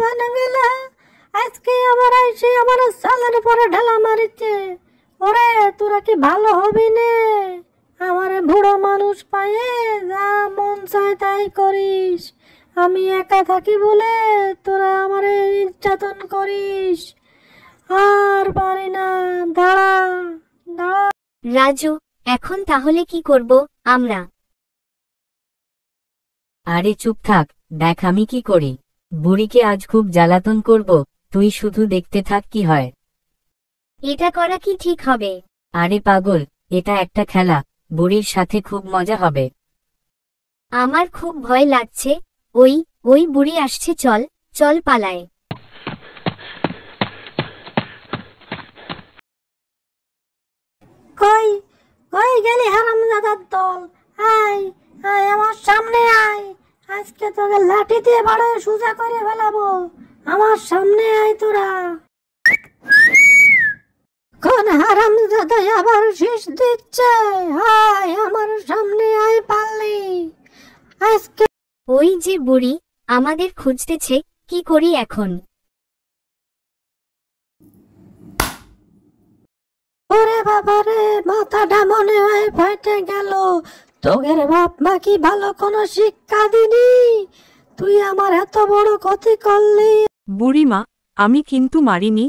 বানে গেলে আজকে আবার এসে আমার চালের উপরে ঢালা মারিছে। ওরে তোরা কি ভালো হবি নে? আমারে বুড়ো মানুষ পায়ে যা মন চায় তাই করিস। আমি একা থাকি বলে তোরা আমারে নির্যাতন করিস। আর পারি না, দাঁড়া দাঁড়া। রাজু, এখন তাহলে কি করব আমরা? আরে চুপ থাক, দেখ আমি কি করি। বুড়িকে আজ খুব জ্বালাতন করব, তুই শুধু দেখতে থাক কি হয়। এটা করা কি ঠিক হবে? আরে পাগল, এটা একটা খেলা, বুড়ির সাথে খুব মজা হবে। আমার খুব ভয় লাগছে। ওই বুড়ি আসছে, চল চল পালায়। কই কই গেলি হারামজাদার দল? আয় আয় আমার সামনে আয়। আজকে তোকে লাঠি দিয়ে বাড়ে সোজা করে ফেলাবো। আমার সামনে আয় তোরা। কোন হারামজাদা আবার শীষ দিচ্ছে? আয় আমার সামনে আয় পারলি। আজকে ওই যে বুড়ি আমাদের খুঁজতেছে, কি করি এখন? ওরে বাবারে, মাথাটা মনে হয় ফাটে গেল। তোগের বাপ মা কি ভালো কোনো শিক্ষা দিনি? তুই আমার এত বড় ক্ষতি করলি। বুড়িমা, আমি কিন্তু মারিনি।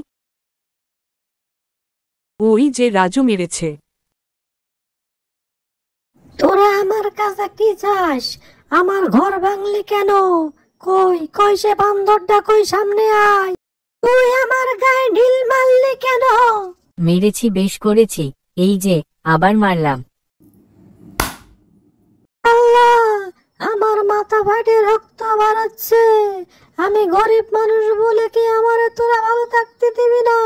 ওই যে রাজু মেরেছে। তোরা আমার কাছে কি চাস? আমার ঘর ভাঙলি কেন? কই কই সে বান্দরটা, কই সামনে আয়। তুই আমার গায়ে ঢিল মারলি কেন? মেরেছি, বেশ করেছি, এই যে আবার মারলাম। আল্লাহ, আমার মাথা ফাটে রক্ত বাড়াচ্ছে। আমি গরিব মানুষ বলে কি আমারে তোরা ভালো থাকতে দিবি না?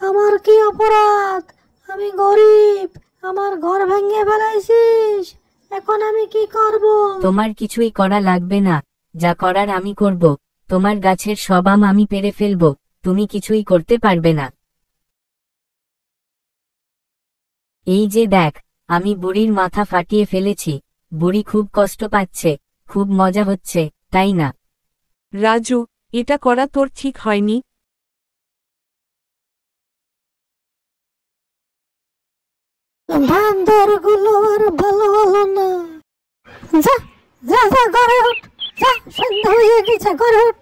আমার কি অপরাধ? আমি গরিব, আমার ঘর ভেঙে ফেলাইছিস। এখন আমি কি করব? তোমার কিছুই করা লাগবে না, যা করার আমি করব। তোমার গাছের সব আম আমি পেড়ে ফেলবো, তুমি কিছুই করতে পারবে না। এই যে দেখ, আমি বুড়ির মাথা ফাটিয়ে ফেলেছি। বুড়ি খুব কষ্ট পাচ্ছে, খুব মজা হচ্ছে, তাই না? রাজু, এটা করা তোর ঠিক হয়নি। বান্দরগুলো আর ভালো হলো না। যা যা যা, ঘরে উঠ। যা, সন্ধ্যা হয়ে গেছে, ঘরে উঠ।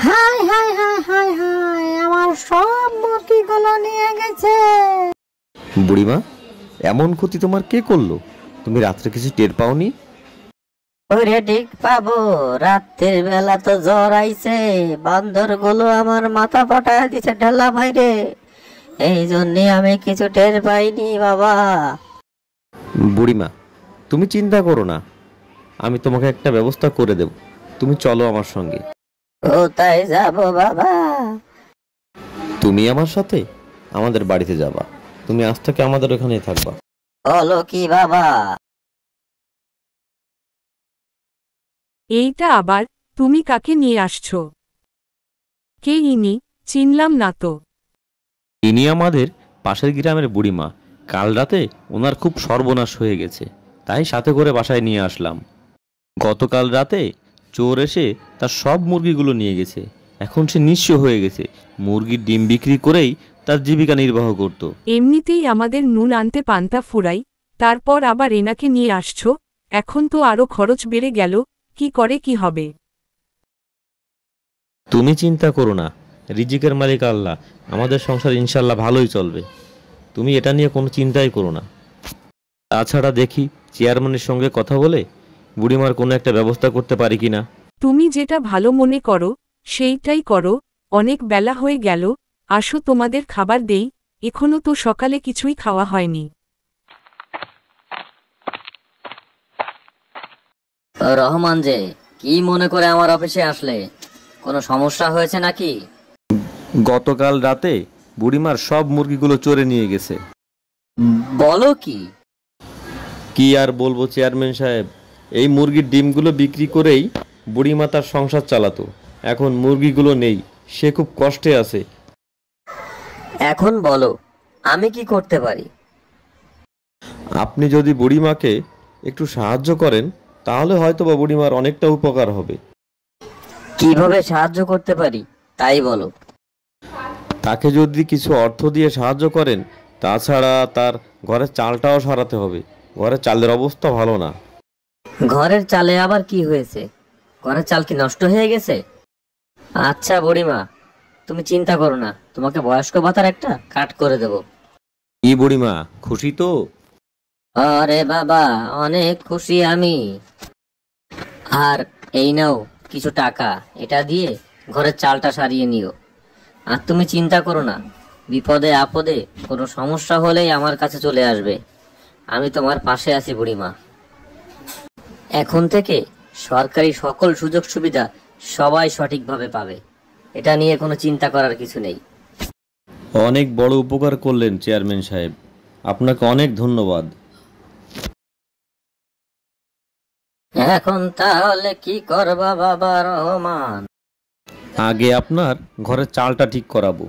High high high high high, আমার সব মুরগিগুলো নিয়ে গেছে। বুড়িমা, এমন ক্ষতি তোমার কে করলো? তুমি রাত্রে কিছু টের পাওনি? ওরে ঠিক পাবো, রাত্রের বেলা তো জ্বর আইছে। বান্দর গুলো আমার মাথা ফাটায় দিছে ঢেলা ভাইরে। এই জন্যে আমি কিছু টের পাইনি বাবা। বুড়িমা, তুমি চিন্তা করো না, আমি তোমাকে একটা ব্যবস্থা করে দেব। তুমি চলো আমার সঙ্গে। কোথায় যাব বাবা? তুমি আমার সাথে আমাদের বাড়িতে যাবা। তুমি আজ থেকে আমাদের ওখানেই থাকবা। বলো কি বাবা? এইটা আবার তুমি কাকে নিয়ে আসছো? কে ইনি? চিনলাম না তো। ইনি আমাদের পাশের গ্রামের বুড়িমা। কাল রাতে ওনার খুব সর্বনাশ হয়ে গেছে, তাই সাথে করে বাসায় নিয়ে আসলাম। গতকাল রাতে চোর এসে তার সব মুরগিগুলো নিয়ে গেছে। এখন সে নিঃস্ব হয়ে গেছে। মুরগির ডিম বিক্রি করেই তার জীবিকা নির্বাহ করত। এমনিতেই আমাদের নুন আনতে পান্তা ফুরাই, তারপর আবার এনাকে নিয়ে আসছো। এখন তো আরো খরচ বেড়ে গেল, কি করে কি হবে? তুমি চিন্তা করো না, রিজিকের মালিক আল্লাহ। আমাদের সংসার ইনশাল্লাহ ভালোই চলবে। তুমি এটা নিয়ে কোনো চিন্তাই করো না। তাছাড়া দেখি চেয়ারম্যানের সঙ্গে কথা বলে বুড়িমার কোনো একটা ব্যবস্থা করতে পারি কিনা। তুমি যেটা ভালো মনে করো সেইটাই করো। অনেক বেলা হয়ে গেল, আসো তোমাদের খাবার দেই। এখনো তো সকালে কিছুই খাওয়া হয়নি। রহমান যে, কি মনে করে আমার অফিসে আসলে? কোনো সমস্যা হয়েছে নাকি? গতকাল রাতে বুড়িমার সব মুরগিগুলো চোরে নিয়ে গেছে। বলো কি? কি আর বলবো চেয়ারম্যান সাহেব, এই মুরগির ডিমগুলো বিক্রি করেই বুড়িমা তার সংসার চালাতো। এখন মুরগিগুলো নেই, সে খুব কষ্টে আছে। এখন বলো আমি কি করতে পারি? আপনি যদি বুড়িমাকে একটু সাহায্য করেন তাহলে হয়তোবা বুড়িমার অনেকটা উপকার হবে। কিভাবে সাহায্য করতে পারি তাই বলো। তাকে যদি কিছু অর্থ দিয়ে সাহায্য করেন, তাছাড়া তার ঘরের চালটাও সরাতে হবে। ঘরের চালের অবস্থা ভালো না। ঘরের চালে আবার কি হয়েছে? ঘরের চাল কি নষ্ট হয়ে গেছে? আচ্ছা বুড়িমা, তুমি চিন্তা করো না, তোমাকে বয়স্ক ভাতার একটা কাট করে দেব। কি বুড়িমা, খুশি তো? আরে বাবা, অনেক খুশি আমি। আর এই নাও কিছু টাকা, এটা দিয়ে ঘরের চালটা সারিয়ে নিও। আর তুমি চিন্তা করো না, বিপদে আপদে কোনো সমস্যা হলেই আমার কাছে চলে আসবে। আমি তোমার পাশে আছি বুড়িমা। এখন থেকে সরকারি সকল সুযোগ সুবিধা সবাই সঠিকভাবে পাবে, এটা নিয়ে কোনো চিন্তা করার কিছু নেই। অনেক বড় উপকার করলেন চেয়ারম্যান সাহেব, আপনাকে অনেক ধন্যবাদ। এখন তাহলে কি করবা বাবা রহমান? আগে আপনার ঘরের চালটা ঠিক করাবো।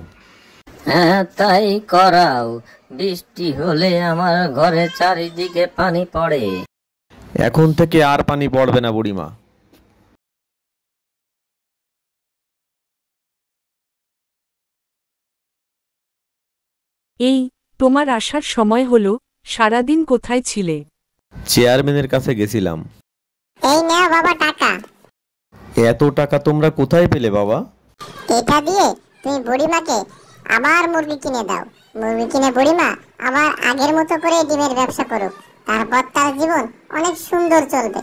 হ্যাঁ তাই করাও। বৃষ্টি হলে আমার ঘরে চারিদিকে পানি পড়ে। এখন থেকে আর পানি পড়বে না বুড়িমা। এই তোমার আসার সময় হলো, সারাদিন কোথায় ছিলে? চেয়ারম্যানের কাছে গেছিলাম। এই নাও বাবা টাকা। এত টাকা তোমরা কোথায় পেলে বাবা? এটা দিয়ে তুমি বুড়িমাকে আবার মুরগি কিনে দাও। মুরগি কিনে বুড়িমা আবার আগের মতো করে ডিমের ব্যবসা করুক, তারপর তার জীবন অনেক সুন্দর চলবে।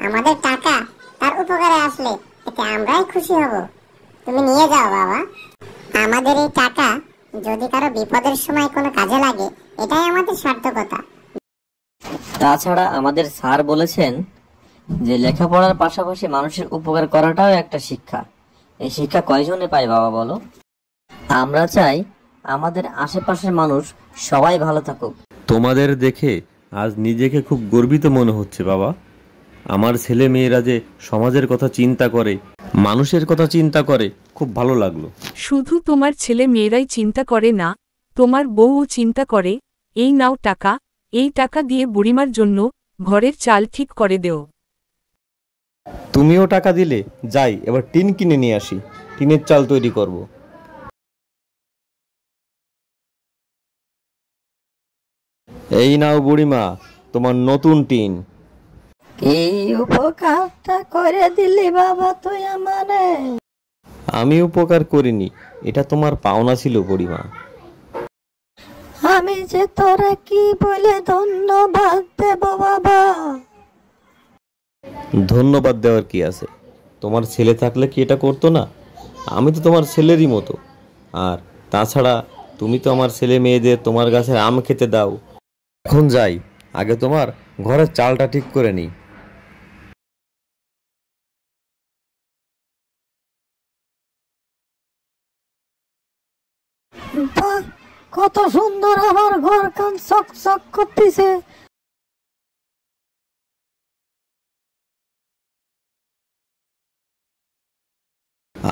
আমাদের টাকা তার উপকারে আসলে এতে আমরাই খুশি হব। তুমি নিয়ে যাও বাবা। আমাদের এই টাকা যদি কারো বিপদের সময় কোনো কাজে লাগে, এটাই আমাদের সার্থকতা। তাছাড়া আমাদের স্যার বলেছেন যে লেখাপড়ার পাশাপাশি মানুষের উপকার করাটাও একটা শিক্ষা। এই শিক্ষা কয়জনে পায় বাবা বলো? আমরা চাই আমাদের আশেপাশের মানুষ সবাই ভালো থাকুক। তোমাদের দেখে আজ নিজেকে খুব গর্বিত মনে হচ্ছে বাবা। আমার ছেলে মেয়েরা যে সমাজের কথা চিন্তা করে, মানুষের কথা চিন্তা করে, খুব ভালো লাগলো। শুধু তোমার ছেলে মেয়েরাই চিন্তা করে না, তোমার বউও চিন্তা করে। এই নাও টাকা, এই টাকা দিয়ে বুড়িমার জন্য ঘরের চাল ঠিক করে দেও। তুমিও টাকা দিলে, যাই এবার টিন কিনে নিয়ে আসি, টিনের চাল তৈরি করব। এই নাও বুড়িমা তোমার নতুন টিন। এই উপকারটা করে দিলি বাবা তুই আমারে। আমি উপকার করিনি, এটা তোমার পাওনা ছিল বুড়িমা। আমি যে তোরা কি বলে ধন্যবাদ দেব বাবা? ধন্যবাদ দেওয়ার কি আছে? তোমার ছেলে থাকলে কি এটা করতো না? আমি তো তোমার ছেলেরই মতো। আর তাছাড়া তুমি তো আমার ছেলে মেয়েদের তোমার গাছের আম খেতে দাও। এখন যাই, আগে তোমার ঘরের চালটা ঠিক করে নিই। বাহ, কত সুন্দর আমার ঘর কান চক চক করতেছে।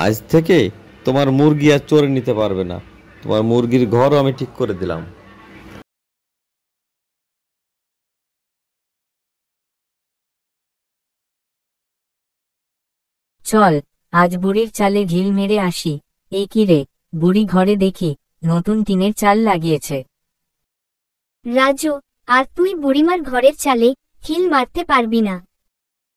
আজ থেকে তোমার মুরগি আর চোরে নিতে পারবে না। তোমার মুরগির ঘরও আমি ঠিক করে দিলাম। চল আজ বুড়ির চালে ঢিল মেরে আসি। এই কি রে, বুড়ি ঘরে দেখি নতুন টিনের চাল লাগিয়েছে। রাজু, আর তুই বুড়িমার ঘরের চালে খিল মারতে পারবি না।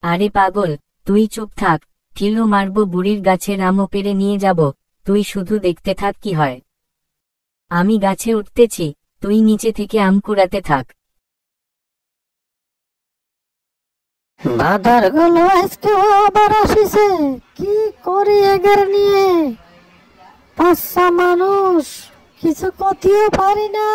আরে পাগল, তুই চুপ থাক। ঠিলও মারবো, বুড়ির গাছের আমও পেরে নিয়ে যাব। তুই শুধু দেখতে থাক কি হয়। আমি গাছে উঠতেছি, তুই নিচে থেকে আম কুড়াতে থাক। বাধার গুলো আজকে আবার আসিছে, কি করি এগের নিয়ে? পাঁচটা মানুষ, কিছু করতেও পারি না।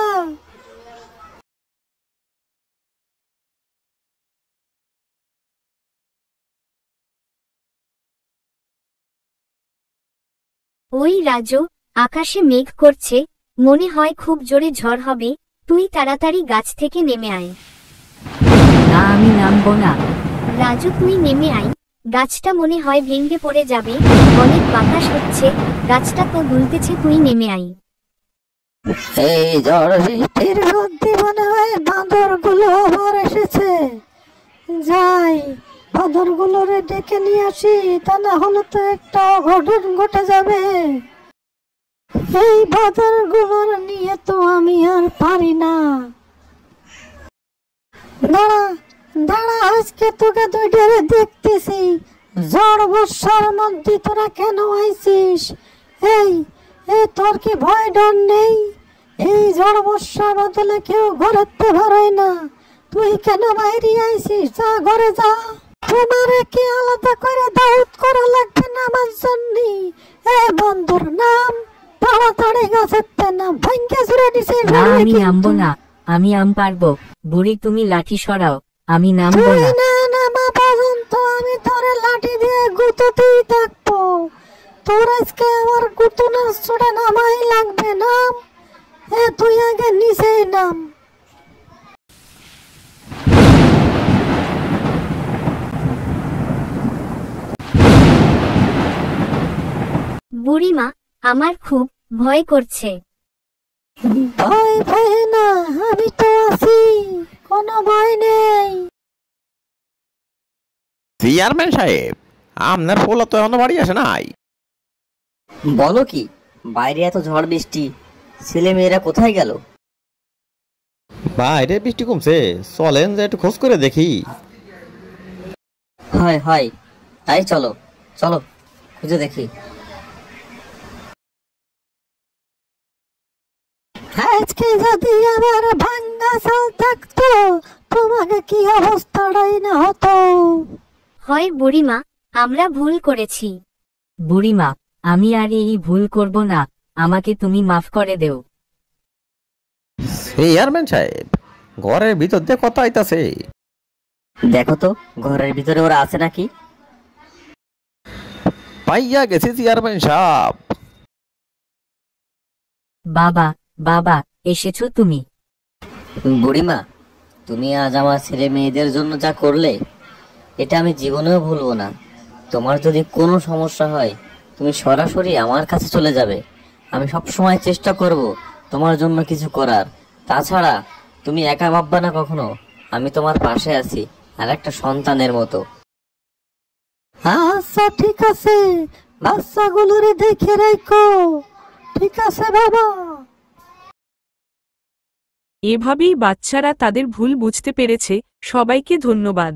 ওই রাজু, আকাশে মেঘ করছে, মনে হয় খুব জোরে ঝড় হবে। তুই তাড়াতাড়ি গাছ থেকে নেমে আয়। না, আমি নামবো না। রাজু তুই নেমে আয়, গাছটা মনে হয় ভেঙে পড়ে যাবে, অনেক বাতাস হচ্ছে, গাছটা তো দুলতেছে, তুই নেমে আয়। এই ঝড় বৃষ্টির এর মধ্যে মনে হয় বাঁদরগুলো আবার এসেছে। যাই, বাঁদরগুলোরে ডেকে নিয়ে আসি, তা না হলে তো একটা অঘটন ঘটে যাবে। এই বাঁদরগুলোর নিয়ে তো আমি আর পারি না। দাঁড়া দাঁড়া, আজকে তোকে দুইটারে দেখতেছি। ঝড় বর্ষার মধ্যে তোরা কেন আইছিস? এই তোর কি ভয় ডর নেই? এই ঝড় বর্ষার বদলে কেউ ঘরেতে ভরায় না, তুই কেন বাইরে আইছিস? যা ঘরে যা। তোমারে কি আলাদা করে দাওয়াত করা লাগবে না আমার জন্য? বন্ধুর নাম, তাড়াতাড়ি গাছের নাম, ভাঙ্গে চুরে নিছে। না, আমি নামবো না, আমি আম পারবো। বুড়ি তুমি লাঠি সরাও, আমি নামবো তুই না। না নামা পর্যন্ত আমি তোরে লাঠি দিয়ে গুঁতোতেই থাকবো। তোর আজকে আমার গুঁতো না ছুড়ে নামাই লাগবে। নাম, তুই আগে নিচেই নাম। বুড়িমা, আমার খুব ভয় করছে। ভয় ভয় না, আমি তো আছি, কোনো ভয় নেই। চেয়ারম্যান সাহেব, আপনার পোলা তো এখনো বাড়ি আসে নাই। বলো কি, বাইরে এত ঝড় বৃষ্টি, ছেলে মেয়েরা কোথায় গেল? বাইরে বৃষ্টি কমছে, চলেন যে একটু খোঁজ করে দেখি। হয় হয়, তাই চলো চলো, খুঁজে দেখি। আজকে যদি আমার ভাঙ্গা চাল থাকতো, তোমাকে কি অবস্থাটাই না হতো। হয় বুড়িমা, আমরা ভুল করেছি। বুড়িমা, আমি আর এই ভুল করব না, আমাকে তুমি মাফ করে দেও। চেয়ারম্যান সাহেব, ঘরের ভিতর দিয়ে কথা আইতাছে। দেখো তো ঘরের ভিতরে ওরা আছে নাকি। পাইয়া গেছে চেয়ারম্যান সাহেব। বাবা, বাবা, এসেছো তুমি? বুড়িমা, তুমি আজ আমার ছেলে মেয়েদের জন্য যা করলে, এটা আমি জীবনেও ভুলবো না। তোমার যদি কোনো সমস্যা হয়, তুমি সরাসরি আমার কাছে চলে যাবে। আমি সব সময় চেষ্টা করব তোমার জন্য কিছু করার। তাছাড়া তুমি একা ভাববা না কখনো, আমি তোমার পাশে আছি, আর একটা সন্তানের মতো। আচ্ছা ঠিক আছে, বাচ্চাগুলোরে দেখে রাখো। ঠিক আছে বাবা। এভাবেই বাচ্চারা তাদের ভুল বুঝতে পেরেছে। সবাইকে ধন্যবাদ।